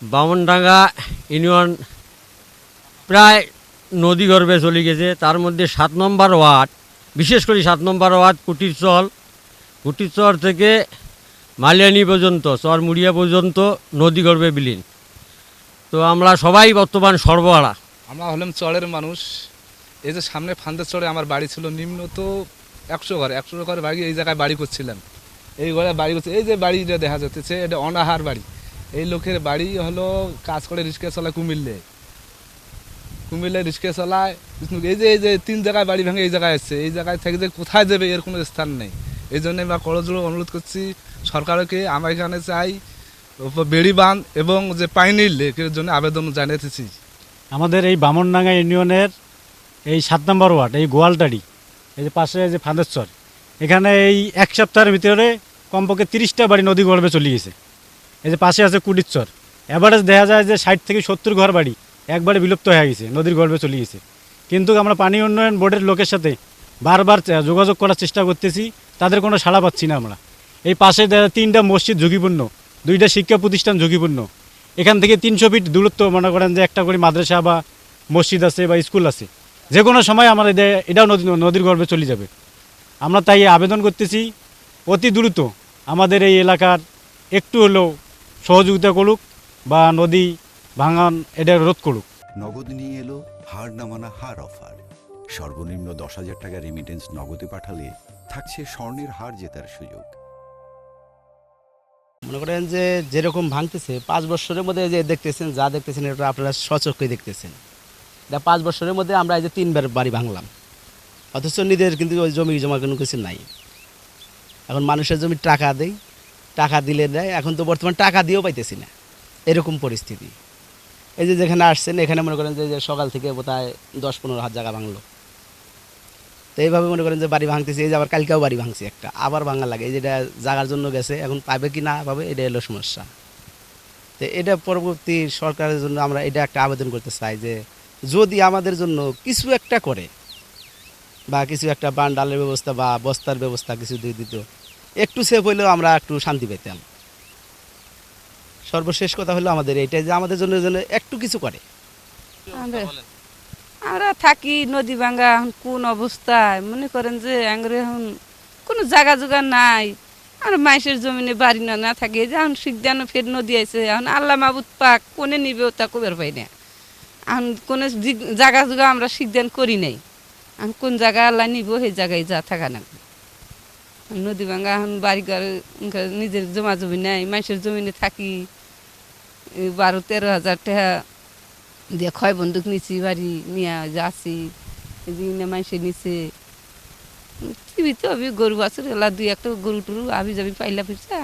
Bamandanga union প্রায় নদীগর্ভে চলে গেছে। তার মধ্যে 7 নম্বর ওয়ার্ড, বিশেষ করে 7 নম্বর ওয়ার্ড কুটিরচর থেকে মালিয়ানি পর্যন্ত, চরমুড়িয়া পর্যন্ত নদীগর্ভে বিলীন। তো আমরা সবাই বর্তমান সর্বহারা। আমরা হলাম চরের মানুষ। এই যে সামনে ফান্দের চরে আমার বাড়ি ছিল, নিম্ন তো 100 ঘর বাড়ি, এই জায়গায় বাড়ি করছিলাম। এই ঘরে বাড়ি করছে, এই যে বাড়িটা দেখা যাচ্ছে এটা অনাহার বাড়ি। এই লোকের বাড়ি হলো কাজ করে রিক্সা চালায় কুমিল্লে রিক্সা চালায়। এই যে 3 জায়গায় বাড়ি ভাঙে এই জায়গায় আসছে, এই জায়গায় থেকে যে কোথায় যাবে এর কোনো স্থান নেই। এই জন্য আমরা করজোড়ে অনুরোধ করছি সরকারকে। আমরা এখানে চাই বেড়ি বাঁধ এবং যে পানি লেকের জন্য আবেদন জানিয়েছি। আমাদের এই বামনডাঙ্গা ইউনিয়নের এই 7 নম্বর ওয়ার্ড, এই গোয়ালটারি, এই যে পাশে যে ফাঁদেশ্বর, এখানে এই 1 সপ্তাহের ভিতরে কমপক্ষে 30টা বাড়ি নদী গর্ভে চলে গেছে। এই যে পাশে আছে কুটিরচর, অ্যাভারেজ দেখা যায় যে 60 থেকে 70 ঘর বাড়ি একবারে বিলুপ্ত হয়ে গেছে, নদীর গর্ভে চলে গেছে। কিন্তু আমরা পানি উন্নয়ন বোর্ডের লোকের সাথে বারবার যোগাযোগ করার চেষ্টা করতেছি, তাদের কোনো সাড়া পাচ্ছি না আমরা। এই পাশে 3টা মসজিদ ঝুঁকিপূর্ণ, 2টা শিক্ষা প্রতিষ্ঠান ঝুঁকিপূর্ণ। এখান থেকে 300 ফিট দূরত্ব, মনে করেন যে একটা করে মাদ্রাসা বা মসজিদ আছে বা স্কুল আছে, যে কোনো সময় আমার এটাও নদীর গর্ভে চলে যাবে। আমরা তাই আবেদন করতেছি অতি দ্রুত আমাদের এই এলাকার একটু হলেও সহযোগিতা করুক বা নদী ভাঙন এটা রোধ করুক। নগদ নিয়ে এলো হার না মানা হার অফার। সর্বনিম্ন 10,000 টাকা রেমিটেন্স নগদে পাঠালে থাকছে স্বর্ণের হার জেতার সুযোগ। মনে করেন যে যেরকম ভাঙতেছে 5 বছরের মধ্যে যে দেখতেছেন, যা দেখতেছেন এটা আপনারা স্বচক্ষে দেখতেছেন। এটা 5 বছরের মধ্যে আমরা এই যে 3বার বাড়ি ভাঙলাম, অথচ নিজের কিন্তু ওই জমি জমা কোনো কিছু নাই। এখন মানুষের জমি টাকা দিলে দেয়, এখন তো বর্তমান টাকা দিয়েও পাইতেছি না, এরকম পরিস্থিতি। এই যে যেখানে আসছেন এখানে মনে করেন যে সকাল থেকে বোধহয় 10-15 হাত জায়গা ভাঙলো। তো এইভাবে মনে করেন যে বাড়ি ভাঙতেছি, এই যে আবার কালকেও বাড়ি ভাঙছি একটা, আবার ভাঙা লাগে। এই যেটা জাগার জন্য গেছে, এখন পাবে কি না পাবে এটা হলো সমস্যা। তো এটা পরবর্তী সরকারের জন্য আমরা এটা একটা আবেদন করতে চাই যে যদি আমাদের জন্য কিছু একটা করে বা কিছু একটা ডালের ব্যবস্থা বা বস্তার ব্যবস্থা কিছু দিয়ে দিত, একটু সেফ হইলেও আমরা একটু শান্তি পেতাম। সর্বশেষ কথা হলো আমাদের এইটাই যে আমাদের জন্য একটু কিছু করে। আমরা থাকি নদী ভাঙ্গা, এখন কোন অবস্থায় মনে করেন যে এখন কোনো জায়গা জোগা নাই। আমরা মাইসের জমিনে বাড়ি না থাকি, যে এখন শিখদানো ফের নদী আছে, এখন আল্লাহ মাবুদ পাক কোনে নিবে তা কবের পাই না। এখন কোনো জায়গা জোগা আমরা শিখদান করি নাই, এখন কোন জায়গা আল্লাহ নিব সেই জায়গায় যা থাকা না। নদী ভাঙ্গা এখন বাড়ি ঘর নিজের জমা জমি নাই, মাইসের জমিনে থাকি। 12-13 হাজার টাকা দিয়ে ক্ষয় বন্দুক নিছি, বাড়ি নিয়ে যাচ্ছি, মাইসে নিচে টিভিতে গরু আছে, 2-1 গরু টরু আবি যাবি পাইলা ফিরছে।